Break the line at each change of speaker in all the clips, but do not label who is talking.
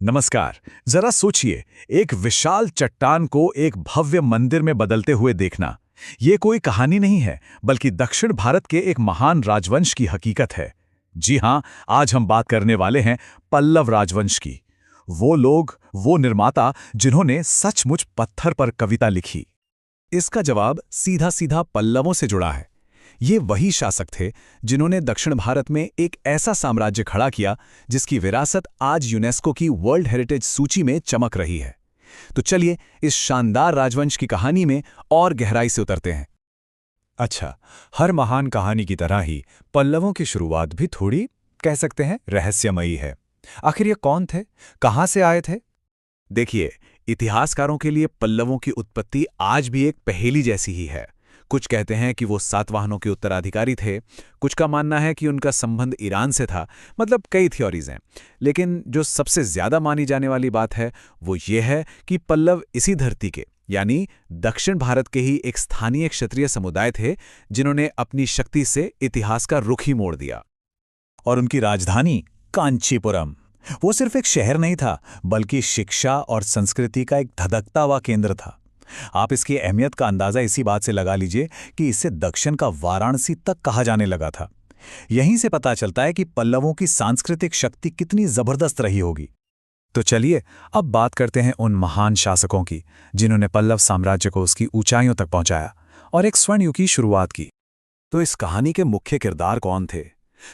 नमस्कार। जरा सोचिए, एक विशाल चट्टान को एक भव्य मंदिर में बदलते हुए देखना। ये कोई कहानी नहीं है, बल्कि दक्षिण भारत के एक महान राजवंश की हकीकत है। जी हां, आज हम बात करने वाले हैं पल्लव राजवंश की। वो लोग, वो निर्माता जिन्होंने सचमुच पत्थर पर कविता लिखी। इसका जवाब सीधा सीधा पल्लवों से जुड़ा है। ये वही शासक थे जिन्होंने दक्षिण भारत में एक ऐसा साम्राज्य खड़ा किया जिसकी विरासत आज यूनेस्को की वर्ल्ड हेरिटेज सूची में चमक रही है। तो चलिए इस शानदार राजवंश की कहानी में और गहराई से उतरते हैं।
अच्छा, हर महान कहानी की तरह ही पल्लवों की शुरुआत भी थोड़ी, कह सकते हैं, रहस्यमयी है। आखिर ये कौन थे, कहाँ से आए थे?
देखिए, इतिहासकारों के लिए पल्लवों की उत्पत्ति आज भी एक पहेली जैसी ही है। कुछ कहते हैं कि वो सातवाहनों के उत्तराधिकारी थे, कुछ का मानना है कि उनका संबंध ईरान से था। मतलब कई थ्योरीज हैं, लेकिन जो सबसे ज्यादा मानी जाने वाली बात है वो ये है कि पल्लव इसी धरती के, यानी दक्षिण भारत के ही एक स्थानीय क्षत्रिय समुदाय थे जिन्होंने अपनी शक्ति से इतिहास का रुख ही मोड़ दिया।
और उनकी राजधानी कांचीपुरम, वो सिर्फ एक शहर नहीं था, बल्कि शिक्षा और संस्कृति का एक धधकता हुआ केंद्र था। आप इसकी अहमियत का अंदाजा इसी बात से लगा लीजिए कि इसे दक्षिण का वाराणसी तक कहा जाने लगा था। यहीं से पता चलता है कि पल्लवों की सांस्कृतिक शक्ति कितनी जबरदस्त रही होगी।
तो चलिए अब बात करते हैं उन महान शासकों की जिन्होंने पल्लव साम्राज्य को उसकी ऊंचाइयों तक पहुंचाया और एक स्वर्ण युग की शुरुआत की। तो इस कहानी के मुख्य किरदार कौन थे?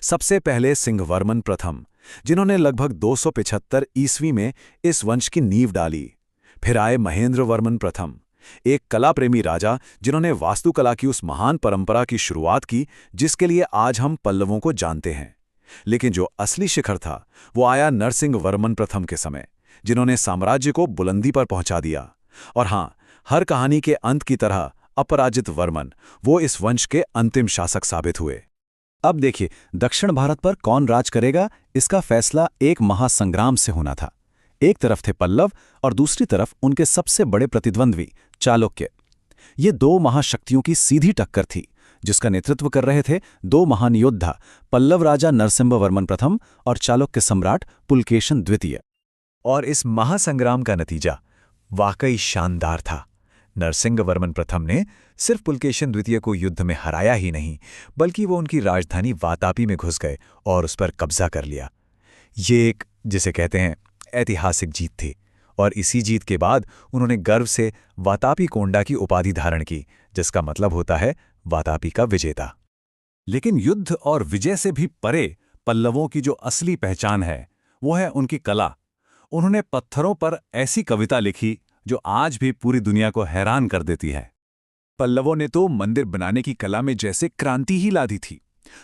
सबसे पहले सिंहवर्मन प्रथम, जिन्होंने लगभग 275 ईस्वी में इस वंश की नींव डाली। फिर आए महेंद्र वर्मन प्रथम, एक कला प्रेमी राजा जिन्होंने वास्तुकला की उस महान परंपरा की शुरुआत की जिसके लिए आज हम पल्लवों को जानते हैं। लेकिन जो असली शिखर था वो आया नरसिंह वर्मन प्रथम के समय, जिन्होंने साम्राज्य को बुलंदी पर पहुंचा दिया। और हाँ, हर कहानी के अंत की तरह अपराजित वर्मन, वो इस वंश के अंतिम शासक साबित हुए।
अब देखिए, दक्षिण भारत पर कौन राज करेगा, इसका फैसला एक महासंग्राम से होना था। एक तरफ थे पल्लव और दूसरी तरफ उनके सबसे बड़े प्रतिद्वंद्वी चालुक्य। ये दो महाशक्तियों की सीधी टक्कर थी, जिसका नेतृत्व कर रहे थे दो महान योद्धा, पल्लव राजा नरसिंह वर्मन प्रथम और चालुक्य सम्राट पुलकेशन द्वितीय।
और इस महासंग्राम का नतीजा वाकई शानदार था। नरसिंह वर्मन प्रथम ने सिर्फ पुलकेशन द्वितीय को युद्ध में हराया ही नहीं, बल्कि वो उनकी राजधानी वातापी में घुस गए और उस पर कब्जा कर लिया। ये एक, जिसे कहते हैं, ऐतिहासिक जीत थी। और इसी जीत के बाद उन्होंने गर्व से वातापी कोंडा की उपाधि धारण की, जिसका मतलब होता है वातापी का विजेता।
लेकिन युद्ध और विजय से भी परे पल्लवों की जो असली पहचान है वो है उनकी कला। उन्होंने पत्थरों पर ऐसी कविता लिखी जो आज भी पूरी दुनिया को हैरान कर देती है।
पल्लवों ने तो मंदिर बनाने की कला में जैसे क्रांति ही ला दी थी।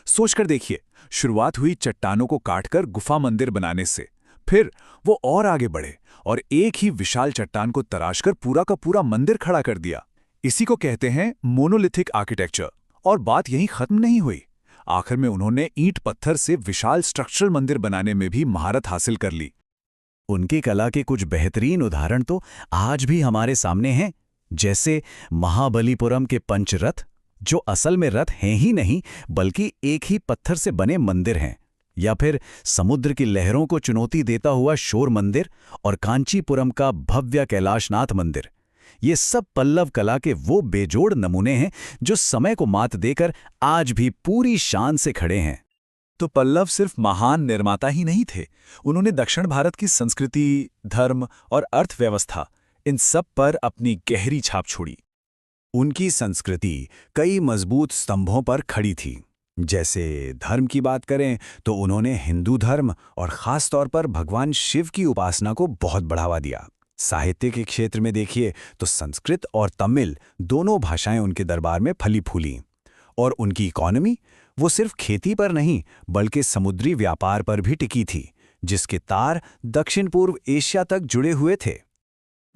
सोचकर देखिए, शुरुआत हुई चट्टानों को काटकर गुफा मंदिर बनाने से, फिर वो और आगे बढ़े और एक ही विशाल चट्टान को तराशकर पूरा का पूरा मंदिर खड़ा कर दिया। इसी को कहते हैं मोनोलिथिक आर्किटेक्चर। और बात यहीं खत्म नहीं हुई। आखिर में उन्होंने ईंट पत्थर से विशाल स्ट्रक्चरल मंदिर बनाने में भी महारत हासिल कर ली।
उनकी कला के कुछ बेहतरीन उदाहरण तो आज भी हमारे सामने हैं, जैसे महाबलीपुरम के पंचरथ, जो असल में रथ हैं ही नहीं बल्कि एक ही पत्थर से बने मंदिर हैं, या फिर समुद्र की लहरों को चुनौती देता हुआ शोर मंदिर और कांचीपुरम का भव्य कैलाशनाथ मंदिर। ये सब पल्लव कला के वो बेजोड़ नमूने हैं जो समय को मात देकर आज भी पूरी शान से खड़े हैं।
तो पल्लव सिर्फ महान निर्माता ही नहीं थे, उन्होंने दक्षिण भारत की संस्कृति, धर्म और अर्थव्यवस्था, इन सब पर अपनी गहरी छाप छोड़ी।
उनकी संस्कृति कई मजबूत स्तंभों पर खड़ी थी। जैसे धर्म की बात करें तो उन्होंने हिंदू धर्म और ख़ास तौर पर भगवान शिव की उपासना को बहुत बढ़ावा दिया। साहित्य के क्षेत्र में देखिए तो संस्कृत और तमिल दोनों भाषाएं उनके दरबार में फली फूलीं। और उनकी इकॉनमी, वो सिर्फ खेती पर नहीं बल्कि समुद्री व्यापार पर भी टिकी थी, जिसके तार दक्षिण पूर्व एशिया तक जुड़े हुए थे।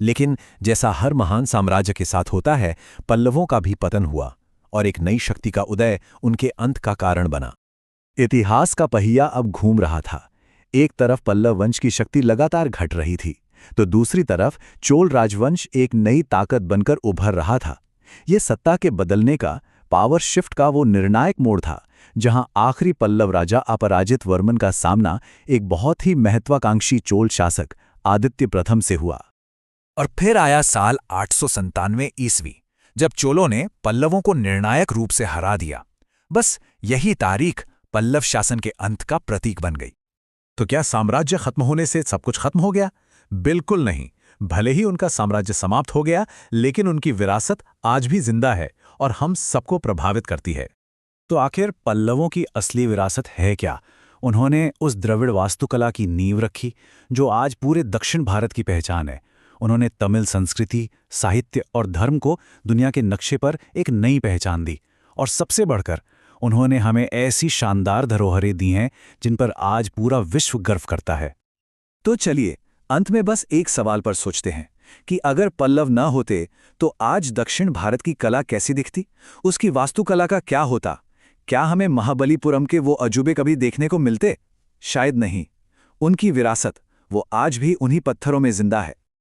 लेकिन जैसा हर महान साम्राज्य के साथ होता है, पल्लवों का भी पतन हुआ और एक नई शक्ति का उदय उनके अंत का कारण बना। इतिहास का पहिया अब घूम रहा था। एक तरफ पल्लव वंश की शक्ति लगातार घट रही थी, तो दूसरी तरफ चोल राजवंश एक नई ताकत बनकर उभर रहा था। ये सत्ता के बदलने का, पावर शिफ्ट का वो निर्णायक मोड़ था जहां आखिरी पल्लव राजा अपराजित वर्मन का सामना एक बहुत ही महत्वाकांक्षी चोल शासक आदित्य प्रथम से हुआ।
और फिर आया साल 897 ईस्वी, जब चोलों ने पल्लवों को निर्णायक रूप से हरा दिया। बस यही तारीख पल्लव शासन के अंत का प्रतीक बन गई। तो क्या साम्राज्य खत्म होने से सब कुछ खत्म हो गया? बिल्कुल नहीं। भले ही उनका साम्राज्य समाप्त हो गया, लेकिन उनकी विरासत आज भी जिंदा है और हम सबको प्रभावित करती है।
तो आखिर पल्लवों की असली विरासत है क्या? उन्होंने उस द्रविड़ वास्तुकला की नींव रखी जो आज पूरे दक्षिण भारत की पहचान है। उन्होंने तमिल संस्कृति, साहित्य और धर्म को दुनिया के नक्शे पर एक नई पहचान दी। और सबसे बढ़कर उन्होंने हमें ऐसी शानदार धरोहरें दी हैं जिन पर आज पूरा विश्व गर्व करता है। तो चलिए अंत में बस एक सवाल पर सोचते हैं कि अगर पल्लव न होते तो आज दक्षिण भारत की कला कैसी दिखती? उसकी वास्तुकला का क्या होता? क्या हमें महाबलीपुरम के वो अजूबे कभी देखने को मिलते? शायद नहीं। उनकी विरासत वो आज भी उन्हीं पत्थरों में जिंदा है,